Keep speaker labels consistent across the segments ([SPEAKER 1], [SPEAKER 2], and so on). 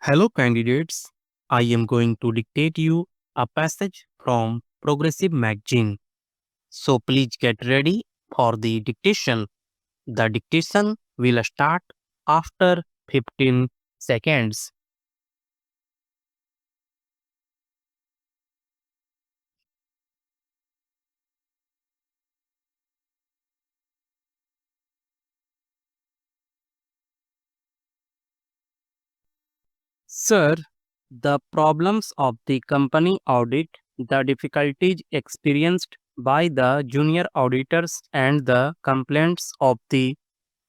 [SPEAKER 1] Hello, candidates. I am going to dictate you a passage from Progressive Magazine. So please get ready for the dictation. The dictation will start after 15 seconds. Sir, the problems of the company audit, the difficulties experienced by the junior auditors, and the complaints of the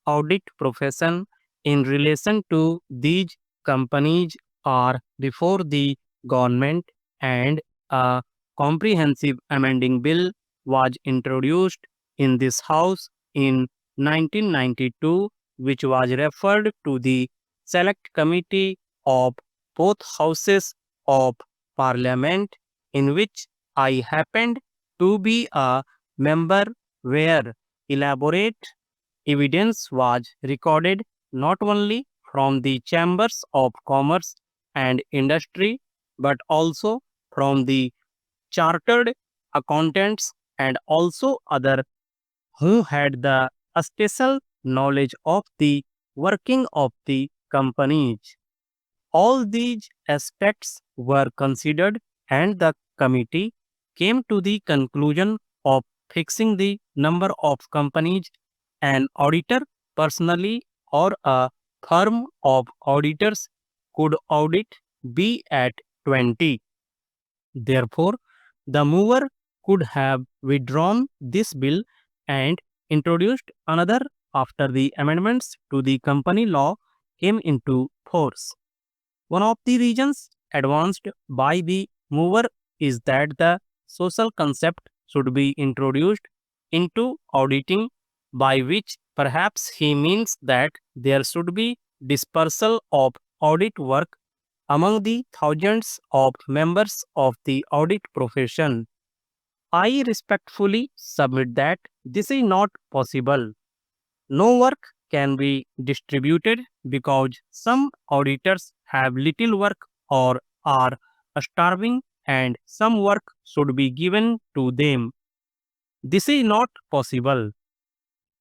[SPEAKER 1] audit profession in relation to these companies are before the government, and a comprehensive amending bill was introduced in this house in 1992, which was referred to the select committee of both houses of parliament, in which I happened to be a member, where elaborate evidence was recorded not only from the chambers of commerce and industry but also from the chartered accountants and also other who had the special knowledge of the working of the companies. All these aspects were considered, and the committee came to the conclusion of fixing the number of companies an auditor personally or a firm of auditors could audit be at 20. Therefore, the mover could have withdrawn this bill and introduced another after the amendments to the company law came into force. One of the reasons advanced by the mover is that the social concept should be introduced into auditing, by which perhaps he means that there should be dispersal of audit work among the thousands of members of the audit profession. I respectfully submit that this is not possible. No work can be distributed because some auditors have little work or are starving, and some work should be given to them. This is not possible.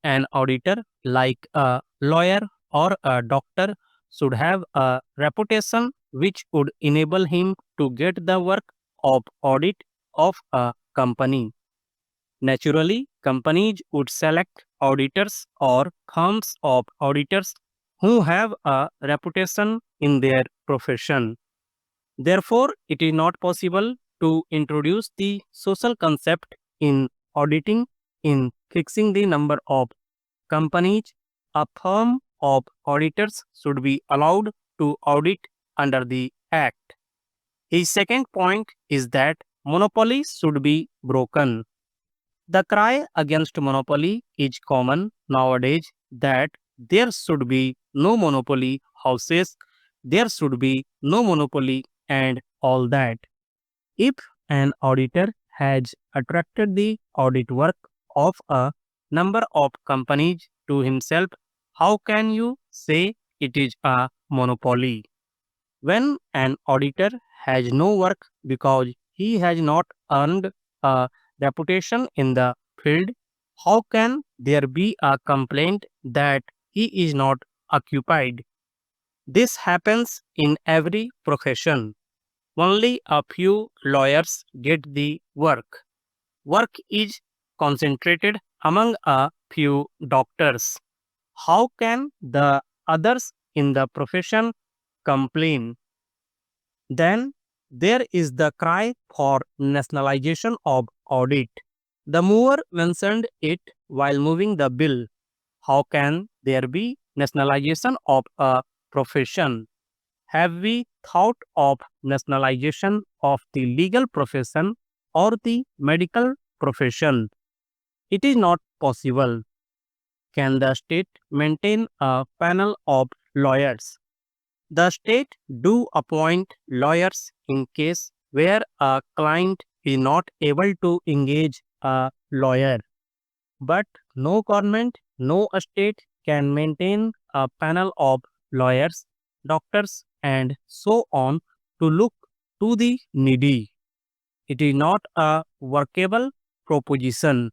[SPEAKER 1] An auditor, like a lawyer or a doctor, should have a reputation which would enable him to get the work of audit of a company. Naturally, companies would select auditors or firms of auditors who have a reputation in their profession. Therefore, it is not possible to introduce the social concept in auditing in fixing the number of companies. A firm of auditors should be allowed to audit under the Act. His second point is that monopolies should be broken. The cry against monopoly is common nowadays, that there should be no monopoly houses, there should be no monopoly, and all that. If an auditor has attracted the audit work of a number of companies to himself, how can you say it is a monopoly? When an auditor has no work because he has not earned a reputation in the field, how can there be a complaint that he is not occupied? This happens in every profession. Only a few lawyers get the work. Work is concentrated among a few doctors. How can the others in the profession complain? Then there is the cry for nationalization of audit. The mover mentioned it while moving the bill. How can there be nationalization of a profession? Have we thought of nationalization of the legal profession or the medical profession? It is not possible. Can the state maintain a panel of lawyers? The state do appoint lawyers in case where a client is not able to engage a lawyer. But no government, no state can maintain a panel of lawyers, doctors, and so on to look to the needy. It is not a workable proposition.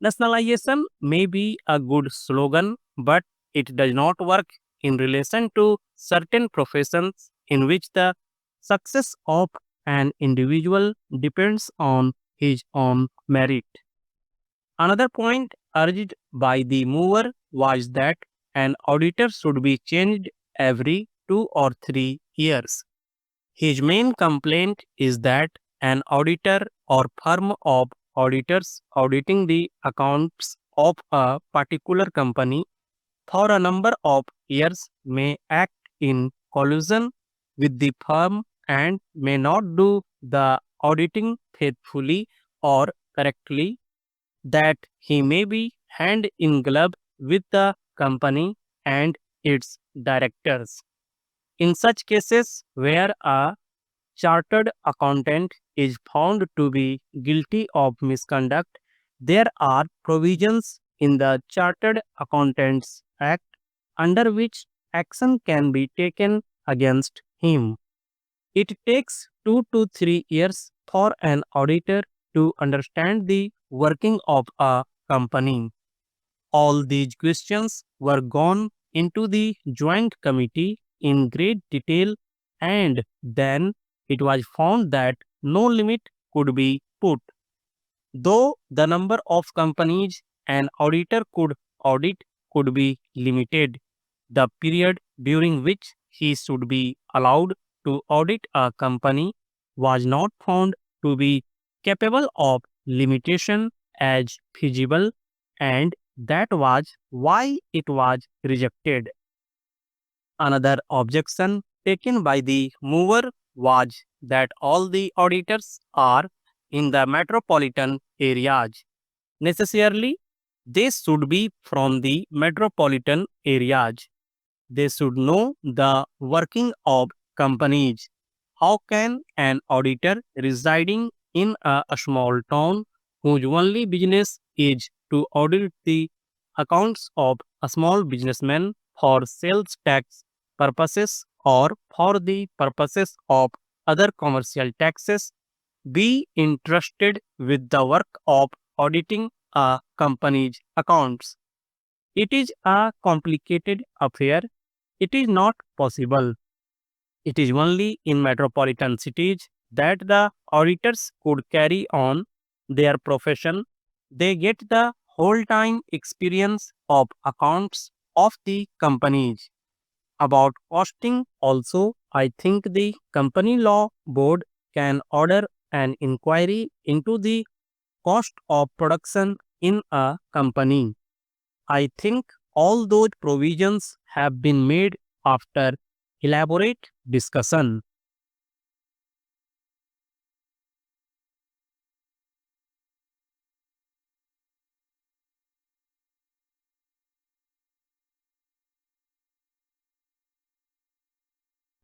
[SPEAKER 1] Nationalization may be a good slogan, but it does not work in relation to certain professions in which the success of an individual depends on his own merit. Another point urged by the mover was that an auditor should be changed every 2 or 3 years. His main complaint is that an auditor or firm of auditors auditing the accounts of a particular company for a number of years may act in collusion with the firm and may not do the auditing faithfully or correctly, that he may be hand in glove with the company and its directors. In such cases where a chartered accountant is found to be guilty of misconduct, there are provisions in the Chartered Accountants Act under which action can be taken against him. It takes 2 to 3 years for an auditor to understand the working of a company. All these questions were gone into the joint committee in great detail, and then it was found that no limit could be put. Though the number of companies an auditor could audit could be limited, the period during which he should be allowed to audit a company was not found to be capable of limitation as feasible, and that was why it was rejected. Another objection taken by the mover was that all the auditors are in the metropolitan areas. Necessarily, they should be from the metropolitan areas. They should know the working of companies. How can an auditor residing in a small town whose only business is to audit the accounts of a small businessman for sales tax purposes or for the purposes of other commercial taxes be entrusted with the work of auditing a company's accounts? It is a complicated affair. It is not possible. It is only in metropolitan cities that the auditors could carry on their profession. They get the whole time experience of accounts of the companies. About costing, also, I think the Company Law Board can order an inquiry into the cost of production in a company. I think all those provisions have been made after elaborate discussion.